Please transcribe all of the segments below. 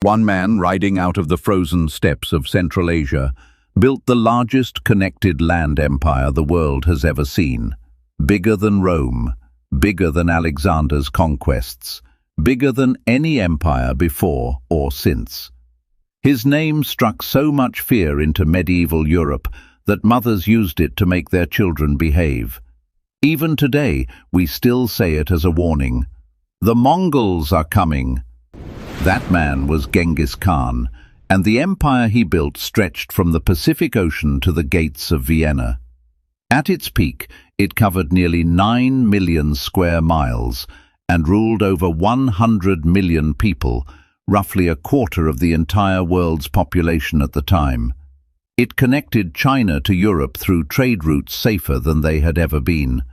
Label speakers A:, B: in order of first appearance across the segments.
A: One man, riding out of the frozen steppes of Central Asia, built the largest connected land empire the world has ever seen. Bigger than Rome, bigger than Alexander's conquests, bigger than any empire before or since. His name struck so much fear into medieval Europe that mothers used it to make their children behave. Even today, we still say it as a warning. The Mongols are coming. That man was Genghis Khan, and the empire he built stretched from the Pacific Ocean to the gates of Vienna. At its peak, it covered nearly 9 million square miles and ruled over 100 million people, roughly a quarter of the entire world's population at the time. It connected China to Europe through trade routes safer than they had ever been.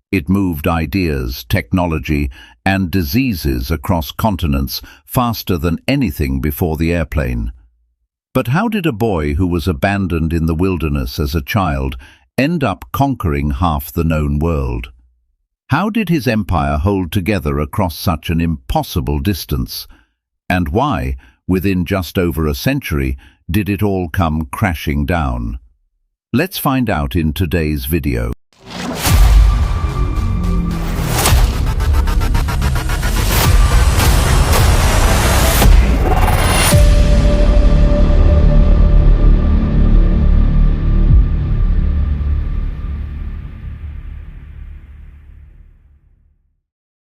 A: It moved ideas, technology, and diseases across continents faster than anything before the airplane. But how did a boy who was abandoned in the wilderness as a child end up conquering half the known world? How did his empire hold together across such an impossible distance? And why, within just over a century, did it all come crashing down? Let's find out in today's video.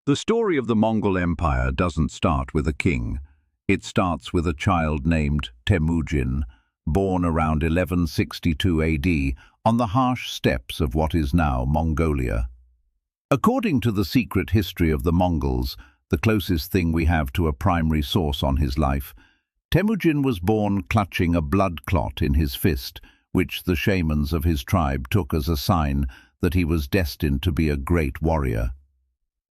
A: The story of the Mongol Empire doesn't start with a king. It starts with a child named Temujin, born around 1162 AD on the harsh steppes of what is now Mongolia. According to the secret history of the Mongols, the closest thing we have to a primary source on his life, Temujin was born clutching a blood clot in his fist, which the shamans of his tribe took as a sign that he was destined to be a great warrior.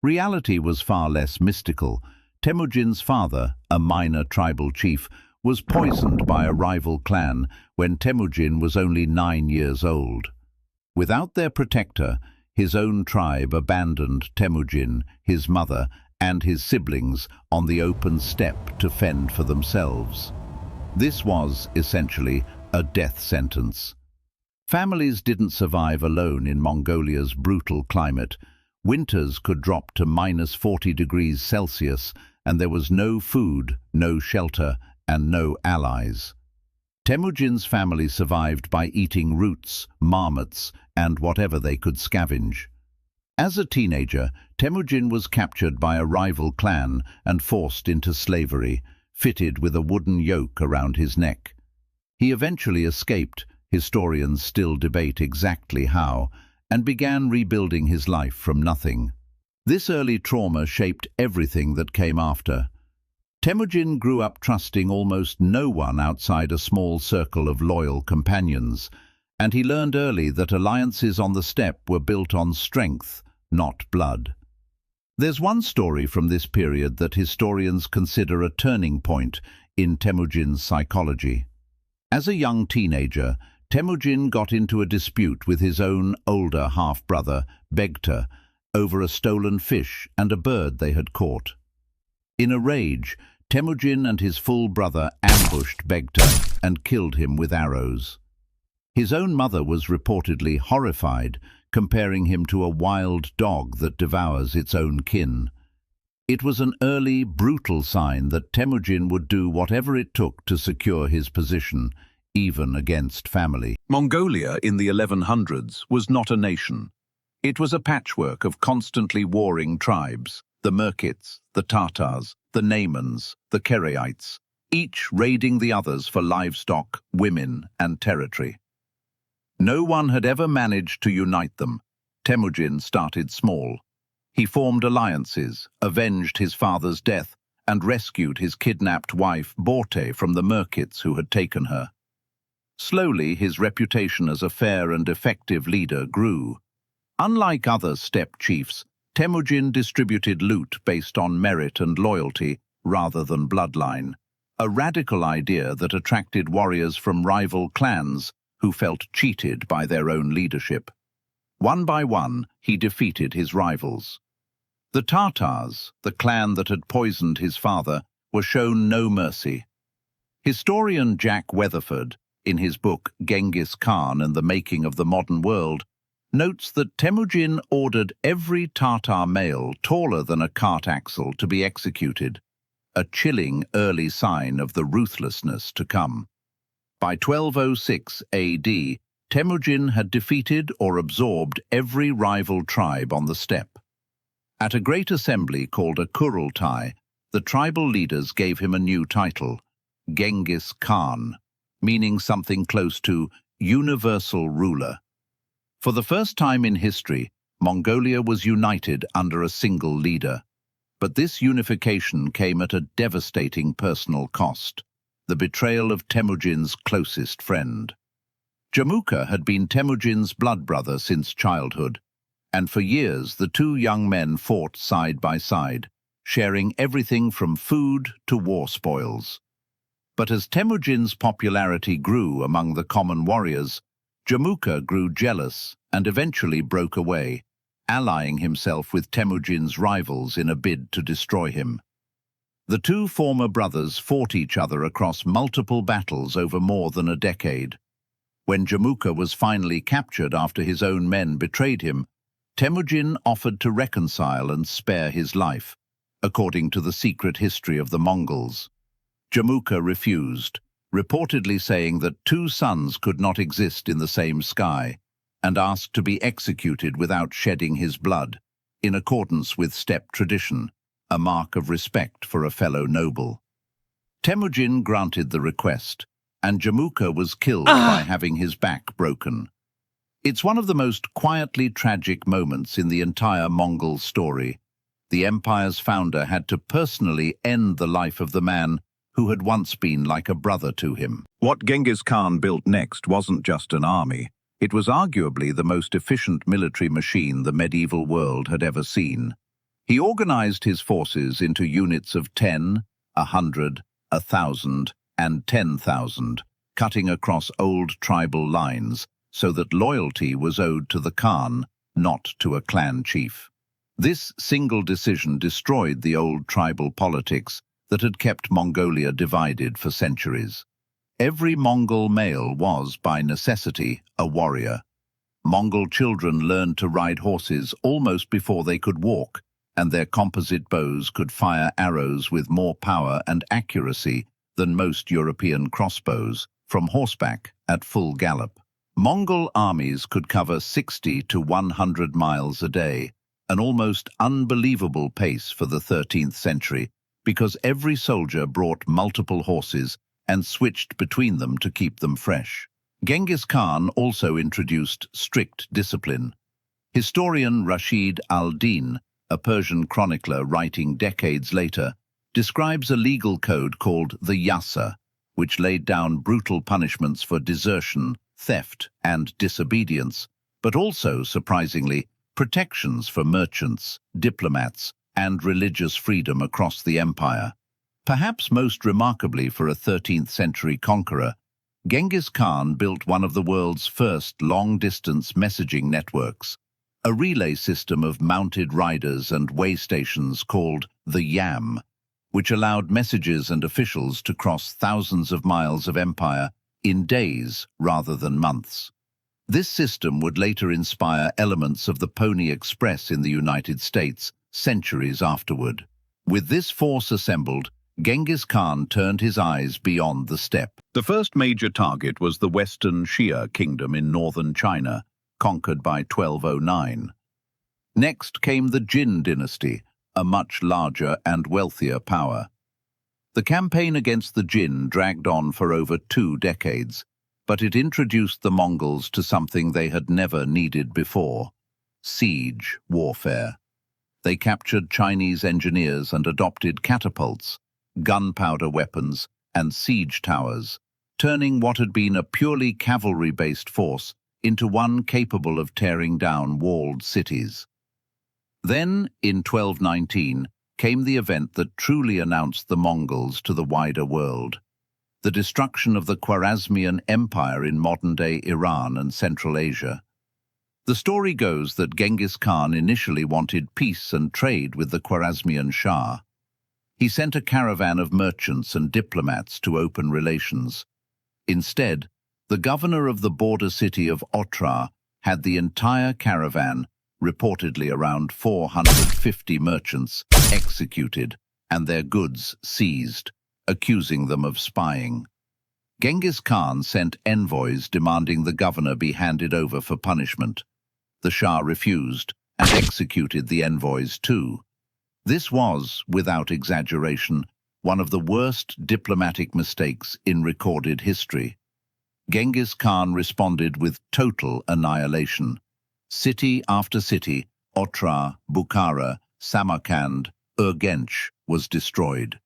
A: Reality was far less mystical. Temujin's father, a minor tribal chief, was poisoned by a rival clan when Temujin was only 9 years old. Without their protector, his own tribe abandoned Temujin, his mother, and his siblings on the open steppe to fend for themselves. This was, essentially, a death sentence. Families didn't survive alone in Mongolia's brutal climate. Winters could drop to -40 degrees Celsius, and there was no food, no shelter, and no allies. Temujin's family survived by eating roots, marmots, and whatever they could scavenge. As a teenager, Temujin was captured by a rival clan and forced into slavery, fitted with a wooden yoke around his neck. He eventually escaped, historians still debate exactly how, and began rebuilding his life from nothing. This early trauma shaped everything that came after. Temujin grew up trusting almost no one outside a small circle of loyal companions, and he learned early that alliances on the steppe were built on strength, not blood. There's one story from this period that historians consider a turning point in Temujin's psychology. As a young teenager, Temujin got into a dispute with his own older half-brother, Baghdad, over a stolen fish and a bird they had caught. In a rage, Temujin and his full brother ambushed Baghdad and killed him with arrows. His own mother was reportedly horrified, comparing him to a wild dog that devours its own kin. It was an early, brutal sign that Temujin would do whatever it took to secure his position, even against family. Mongolia in the 1100s was not a nation. It was a patchwork of constantly warring tribes, the Merkits, the Tatars, the Naimans, the Keraites, each raiding the others for livestock, women, and territory. No one had ever managed to unite them. Temujin started small. He formed alliances, avenged his father's death, and rescued his kidnapped wife, Borte, from the Merkits who had taken her. Slowly, his reputation as a fair and effective leader grew. Unlike other steppe chiefs, Temujin distributed loot based on merit and loyalty rather than bloodline, a radical idea that attracted warriors from rival clans who felt cheated by their own leadership. One by one, he defeated his rivals. The Tatars, the clan that had poisoned his father, were shown no mercy. Historian Jack Weatherford, in his book Genghis Khan and the Making of the Modern World, notes that Temujin ordered every Tatar male taller than a cart axle to be executed, a chilling early sign of the ruthlessness to come. By 1206 AD, Temujin had defeated or absorbed every rival tribe on the steppe. At a great assembly called a Kurultai, the tribal leaders gave him a new title, Genghis Khan, meaning something close to universal ruler. For the first time in history, Mongolia was united under a single leader. But this unification came at a devastating personal cost, the betrayal of Temujin's closest friend. Jamuka had been Temujin's blood brother since childhood, and for years the two young men fought side by side, sharing everything from food to war spoils. But as Temujin's popularity grew among the common warriors, Jamuka grew jealous and eventually broke away, allying himself with Temujin's rivals in a bid to destroy him. The two former brothers fought each other across multiple battles over more than a decade. When Jamuka was finally captured after his own men betrayed him, Temujin offered to reconcile and spare his life, according to the secret history of the Mongols. Jamuka refused, reportedly saying that two suns could not exist in the same sky, and asked to be executed without shedding his blood, in accordance with steppe tradition, a mark of respect for a fellow noble. Temujin granted the request, and Jamuka was killed by having his back broken. It's one of the most quietly tragic moments in the entire Mongol story. The empire's founder had to personally end the life of the man who had once been like a brother to him. What Genghis Khan built next wasn't just an army. It was arguably the most efficient military machine the medieval world had ever seen. He organized his forces into units of 10, 100, 1,000, and 10,000, cutting across old tribal lines so that loyalty was owed to the Khan, not to a clan chief. This single decision destroyed the old tribal politics that had kept Mongolia divided for centuries. Every Mongol male was, by necessity, a warrior. Mongol children learned to ride horses almost before they could walk, and their composite bows could fire arrows with more power and accuracy than most European crossbows, from horseback at full gallop. Mongol armies could cover 60 to 100 miles a day, an almost unbelievable pace for the 13th century, because every soldier brought multiple horses and switched between them to keep them fresh. Genghis Khan also introduced strict discipline. Historian Rashid al-Din, a Persian chronicler writing decades later, describes a legal code called the Yasa, which laid down brutal punishments for desertion, theft, and disobedience, but also, surprisingly, protections for merchants, diplomats, and religious freedom across the empire. Perhaps most remarkably for a 13th century conqueror, Genghis Khan built one of the world's first long-distance messaging networks, a relay system of mounted riders and way stations called the Yam, which allowed messages and officials to cross thousands of miles of empire in days rather than months. This system would later inspire elements of the Pony Express in the United States centuries afterward. With this force assembled, Genghis Khan turned his eyes beyond the steppe. The first major target was the Western Xia kingdom in northern China, conquered by 1209. Next came the Jin dynasty, a much larger and wealthier power. The campaign against the Jin dragged on for over 2 decades, but it introduced the Mongols to something they had never needed before: siege warfare. They captured Chinese engineers and adopted catapults, gunpowder weapons, and siege towers, turning what had been a purely cavalry-based force into one capable of tearing down walled cities. Then, in 1219, came the event that truly announced the Mongols to the wider world: the destruction of the Khwarazmian Empire in modern-day Iran and Central Asia. The story goes that Genghis Khan initially wanted peace and trade with the Khwarazmian Shah. He sent a caravan of merchants and diplomats to open relations. Instead, the governor of the border city of Otrar had the entire caravan, reportedly around 450 merchants, executed and their goods seized, accusing them of spying. Genghis Khan sent envoys demanding the governor be handed over for punishment. The Shah refused and executed the envoys too. This was, without exaggeration, one of the worst diplomatic mistakes in recorded history. Genghis Khan responded with total annihilation. City after city, Otrar, Bukhara, Samarkand, Urgench, was destroyed.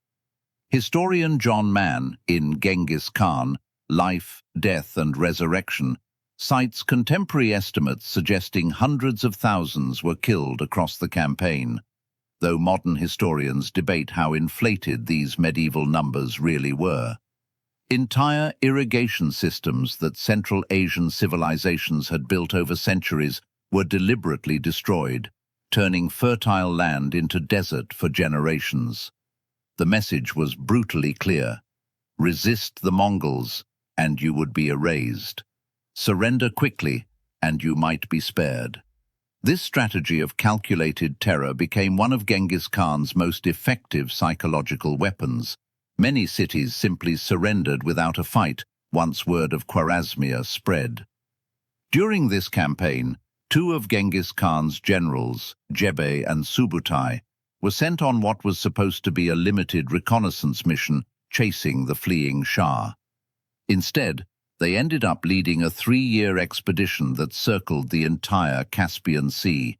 A: Historian John Mann, in Genghis Khan, Life, Death and Resurrection, cites contemporary estimates suggesting hundreds of thousands were killed across the campaign, though modern historians debate how inflated these medieval numbers really were. Entire irrigation systems that Central Asian civilizations had built over centuries were deliberately destroyed, turning fertile land into desert for generations. The message was brutally clear: resist the Mongols, and you would be erased. Surrender quickly, and you might be spared. This strategy of calculated terror became one of Genghis Khan's most effective psychological weapons. Many cities simply surrendered without a fight once word of Khwarazmia spread. During this campaign, two of Genghis Khan's generals, Jebe and Subutai, were sent on what was supposed to be a limited reconnaissance mission chasing the fleeing Shah. Instead, they ended up leading a 3-year expedition that circled the entire Caspian Sea,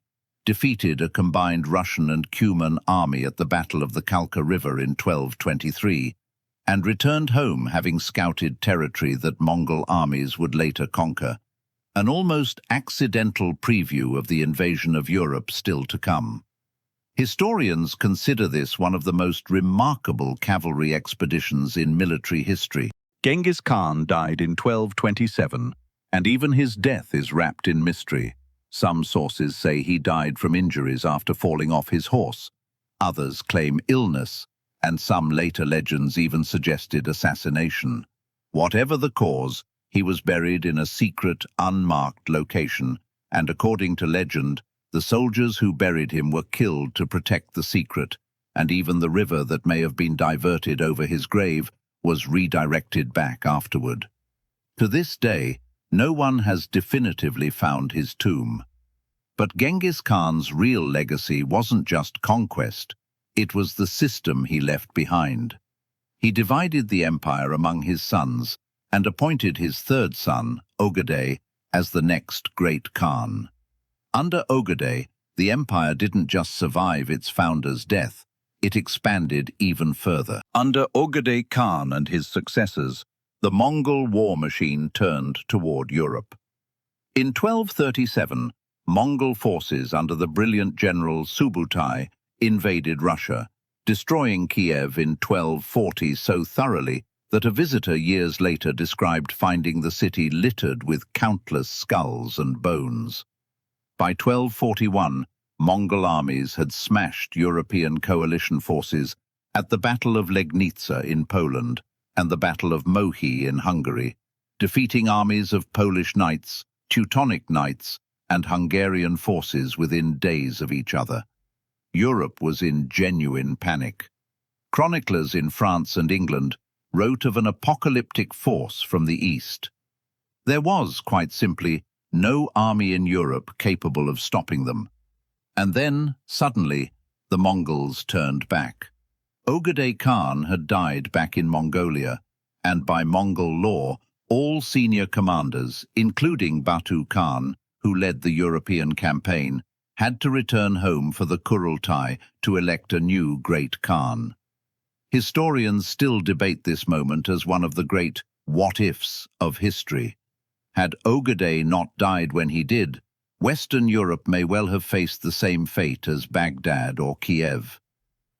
A: defeated a combined Russian and Cuman army at the Battle of the Kalka River in 1223, and returned home having scouted territory that Mongol armies would later conquer, an almost accidental preview of the invasion of Europe still to come. Historians consider this one of the most remarkable cavalry expeditions in military history. Genghis Khan died in 1227, and even his death is wrapped in mystery. Some sources say he died from injuries after falling off his horse. Others claim illness, and some later legends even suggested assassination. Whatever the cause, he was buried in a secret, unmarked location, and according to legend, the soldiers who buried him were killed to protect the secret, and even the river that may have been diverted over his grave was redirected back afterward. To this day, no one has definitively found his tomb. But Genghis Khan's real legacy wasn't just conquest, it was the system he left behind. He divided the empire among his sons and appointed his third son, Ogedei, as the next great Khan. Under Ogedei, the empire didn't just survive its founder's death, it expanded even further. Under Ogedei Khan and his successors, the Mongol war machine turned toward Europe. In 1237, Mongol forces under the brilliant general Subutai invaded Russia, destroying Kiev in 1240 so thoroughly that a visitor years later described finding the city littered with countless skulls and bones. By 1241, Mongol armies had smashed European coalition forces at the Battle of Legnica in Poland and the Battle of Mohi in Hungary, defeating armies of Polish knights, Teutonic knights, and Hungarian forces within days of each other. Europe was in genuine panic. Chroniclers in France and England wrote of an apocalyptic force from the east. There was, quite simply, no army in Europe capable of stopping them. And then, suddenly, the Mongols turned back. Ogedei Khan had died back in Mongolia, and by Mongol law, all senior commanders, including Batu Khan, who led the European campaign, had to return home for the Kurultai to elect a new great Khan. Historians still debate this moment as one of the great what-ifs of history. Had Ogedei not died when he did, Western Europe may well have faced the same fate as Baghdad or Kiev.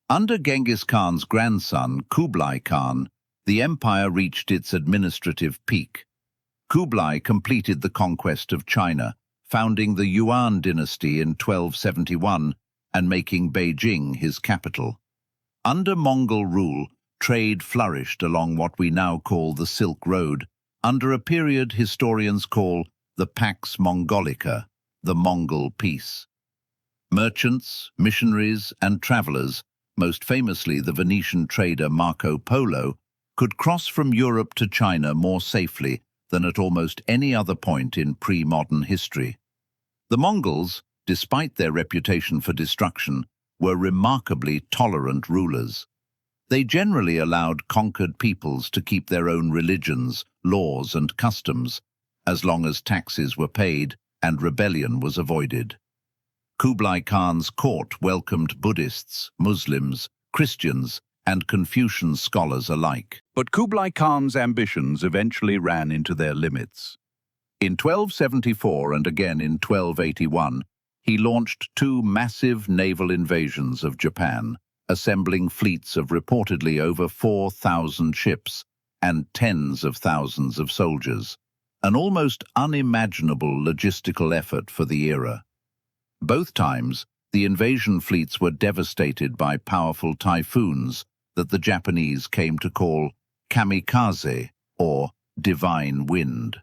A: Under Genghis Khan's grandson, Kublai Khan, the empire reached its administrative peak. Kublai completed the conquest of China, founding the Yuan dynasty in 1271 and making Beijing his capital. Under Mongol rule, trade flourished along what we now call the Silk Road, under a period historians call the Pax Mongolica, the Mongol Peace. Merchants, missionaries, and travelers, most famously the Venetian trader Marco Polo, could cross from Europe to China more safely than at almost any other point in pre-modern history. The Mongols, despite their reputation for destruction, were remarkably tolerant rulers. They generally allowed conquered peoples to keep their own religions, laws, and customs, as long as taxes were paid and rebellion was avoided. Kublai Khan's court welcomed Buddhists, Muslims, Christians, and Confucian scholars alike. But Kublai Khan's ambitions eventually ran into their limits. In 1274 and again in 1281, he launched two massive naval invasions of Japan, assembling fleets of reportedly over 4,000 ships and tens of thousands of soldiers, an almost unimaginable logistical effort for the era. Both times, the invasion fleets were devastated by powerful typhoons that the Japanese came to call kamikaze, or divine wind.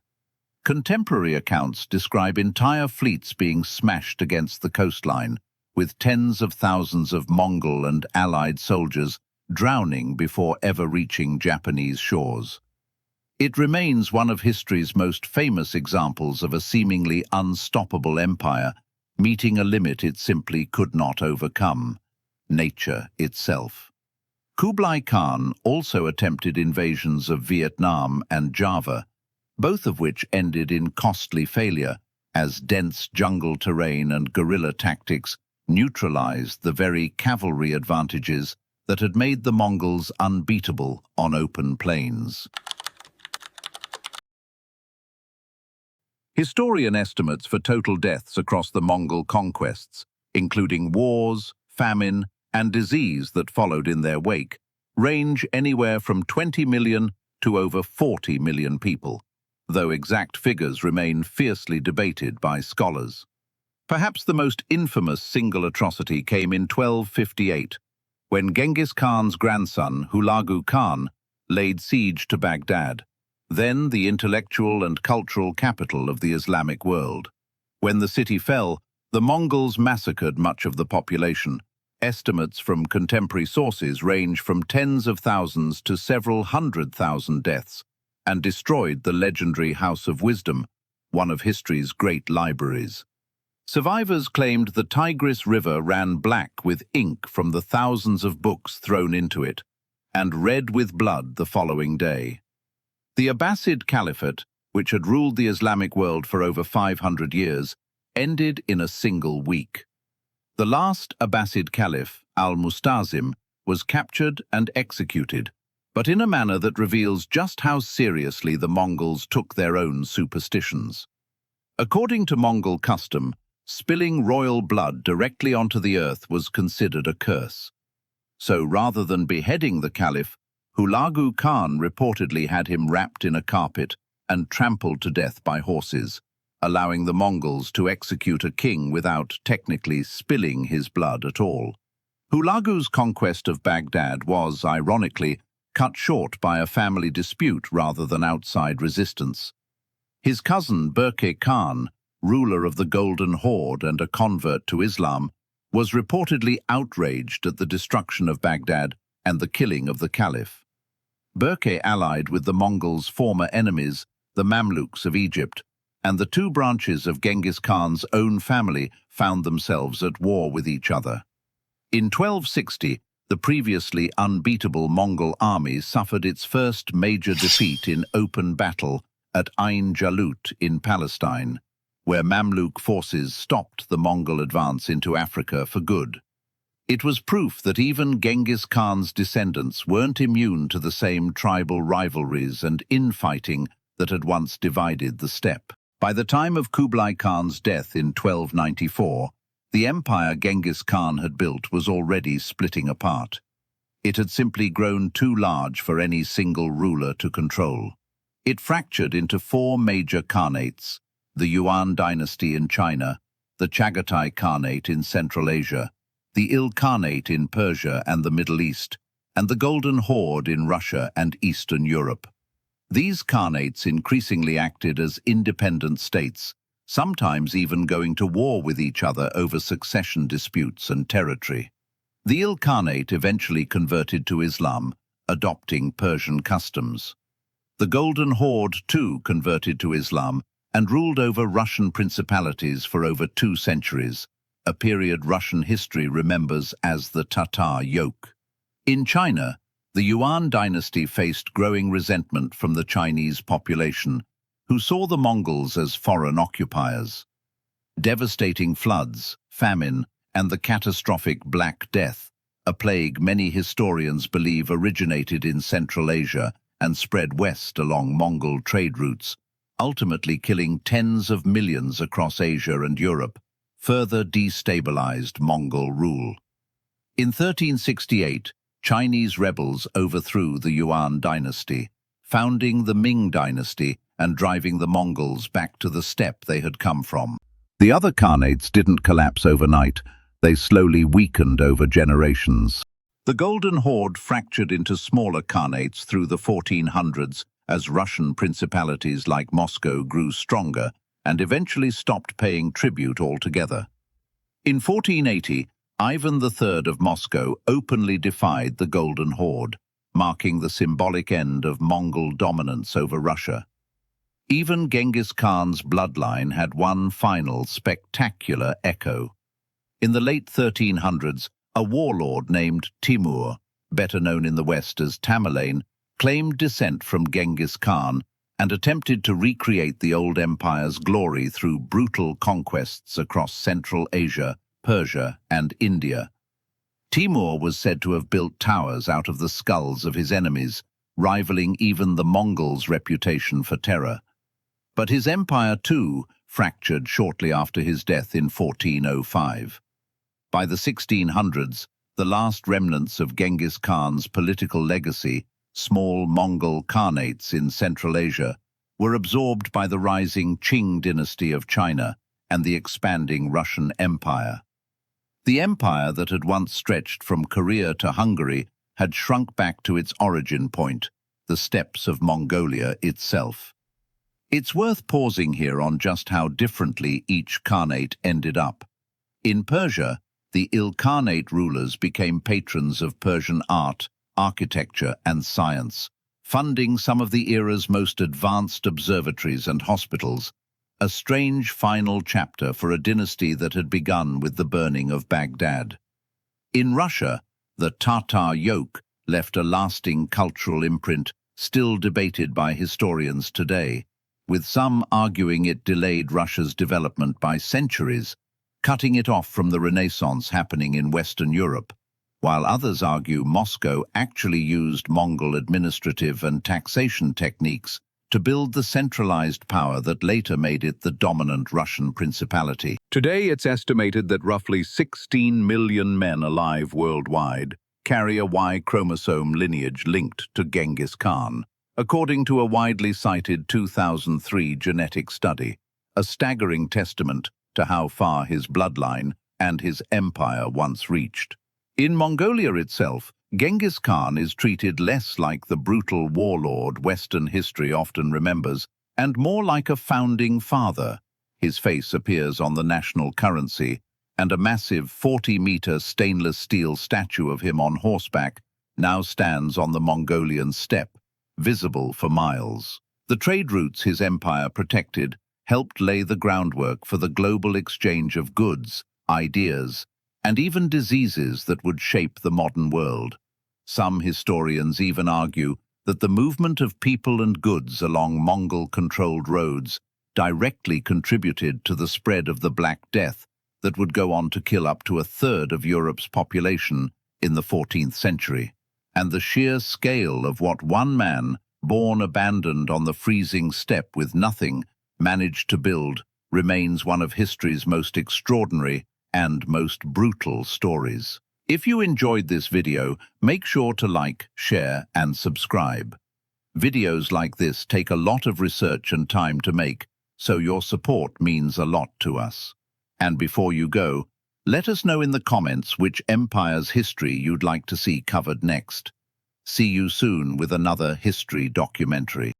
A: Contemporary accounts describe entire fleets being smashed against the coastline, with tens of thousands of Mongol and allied soldiers drowning before ever reaching Japanese shores. It remains one of history's most famous examples of a seemingly unstoppable empire meeting a limit it simply could not overcome: nature itself. Kublai Khan also attempted invasions of Vietnam and Java, both of which ended in costly failure, as dense jungle terrain and guerrilla tactics neutralized the very cavalry advantages that had made the Mongols unbeatable on open plains. Historian estimates for total deaths across the Mongol conquests, including wars, famine, and disease that followed in their wake, range anywhere from 20 million to over 40 million people, though exact figures remain fiercely debated by scholars. Perhaps the most infamous single atrocity came in 1258, when Genghis Khan's grandson, Hulagu Khan, laid siege to Baghdad, then the intellectual and cultural capital of the Islamic world. When the city fell, the Mongols massacred much of the population. Estimates from contemporary sources range from tens of thousands to several 100,000 deaths, and destroyed the legendary House of Wisdom, one of history's great libraries. Survivors claimed the Tigris River ran black with ink from the thousands of books thrown into it, and red with blood the following day. The Abbasid Caliphate, which had ruled the Islamic world for over 500 years, ended in a single week. The last Abbasid Caliph, al-Mustazim, was captured and executed, but in a manner that reveals just how seriously the Mongols took their own superstitions. According to Mongol custom, spilling royal blood directly onto the earth was considered a curse. So rather than beheading the caliph, Hulagu Khan reportedly had him wrapped in a carpet and trampled to death by horses, allowing the Mongols to execute a king without technically spilling his blood at all. Hulagu's conquest of Baghdad was, ironically, cut short by a family dispute rather than outside resistance. His cousin Berke Khan, ruler of the Golden Horde and a convert to Islam, was reportedly outraged at the destruction of Baghdad and the killing of the caliph. Berke allied with the Mongols' former enemies, the Mamluks of Egypt, and the two branches of Genghis Khan's own family found themselves at war with each other. In 1260, the previously unbeatable Mongol army suffered its first major defeat in open battle at Ain Jalut in Palestine, where Mamluk forces stopped the Mongol advance into Africa for good. It was proof that even Genghis Khan's descendants weren't immune to the same tribal rivalries and infighting that had once divided the steppe. By the time of Kublai Khan's death in 1294, the empire Genghis Khan had built was already splitting apart. It had simply grown too large for any single ruler to control. It fractured into four major khanates: the Yuan dynasty in China, the Chagatai Khanate in Central Asia, the Ilkhanate in Persia and the Middle East, and the Golden Horde in Russia and Eastern Europe. These khanates increasingly acted as independent states, sometimes even going to war with each other over succession disputes and territory. The Ilkhanate eventually converted to Islam, adopting Persian customs. The Golden Horde, too, converted to Islam and ruled over Russian principalities for over 2 centuries, a period Russian history remembers as the Tatar yoke. In China, the Yuan dynasty faced growing resentment from the Chinese population, who saw the Mongols as foreign occupiers. Devastating floods, famine, and the catastrophic Black Death, a plague many historians believe originated in Central Asia and spread west along Mongol trade routes, ultimately killing tens of millions across Asia and Europe, further destabilized Mongol rule. In 1368, Chinese rebels overthrew the Yuan dynasty, founding the Ming dynasty and driving the Mongols back to the steppe they had come from. The other khanates didn't collapse overnight. They slowly weakened over generations. The Golden Horde fractured into smaller khanates through the 1400s as Russian principalities like Moscow grew stronger and eventually stopped paying tribute altogether. In 1480, Ivan III of Moscow openly defied the Golden Horde, marking the symbolic end of Mongol dominance over Russia. Even Genghis Khan's bloodline had one final spectacular echo. In the late 1300s, a warlord named Timur, better known in the West as Tamerlane, claimed descent from Genghis Khan and attempted to recreate the old empire's glory through brutal conquests across Central Asia, Persia, and India. Timur was said to have built towers out of the skulls of his enemies, rivaling even the Mongols' reputation for terror. But his empire, too, fractured shortly after his death in 1405. By the 1600s, the last remnants of Genghis Khan's political legacy, small Mongol khanates in Central Asia, were absorbed by the rising Qing dynasty of China and the expanding Russian Empire. The empire that had once stretched from Korea to Hungary had shrunk back to its origin point, the steppes of Mongolia itself. It's worth pausing here on just how differently each khanate ended up. In Persia, the Ilkhanate rulers became patrons of Persian art, architecture, and science, funding some of the era's most advanced observatories and hospitals, a strange final chapter for a dynasty that had begun with the burning of Baghdad. In Russia, the Tatar yoke left a lasting cultural imprint still debated by historians today, with some arguing it delayed Russia's development by centuries, cutting it off from the Renaissance happening in Western Europe, while others argue Moscow actually used Mongol administrative and taxation techniques to build the centralized power that later made it the dominant Russian principality. Today, it's estimated that roughly 16 million men alive worldwide carry a Y chromosome lineage linked to Genghis Khan, according to a widely cited 2003 genetic study, a staggering testament to how far his bloodline and his empire once reached. In Mongolia itself, Genghis Khan is treated less like the brutal warlord Western history often remembers, and more like a founding father. His face appears on the national currency, and a massive 40-meter stainless steel statue of him on horseback now stands on the Mongolian steppe, visible for miles. The trade routes his empire protected helped lay the groundwork for the global exchange of goods, ideas, and even diseases that would shape the modern world. Some historians even argue that the movement of people and goods along Mongol-controlled roads directly contributed to the spread of the Black Death that would go on to kill up to a third of Europe's population in the 14th century. And the sheer scale of what one man, born abandoned on the freezing steppe with nothing, managed to build remains one of history's most extraordinary and most brutal stories. If you enjoyed this video, make sure to like, share, and subscribe. Videos like this take a lot of research and time to make, so your support means a lot to us. And before you go, Let us know in the comments which empire's history you'd like to see covered next. See you soon with another history documentary.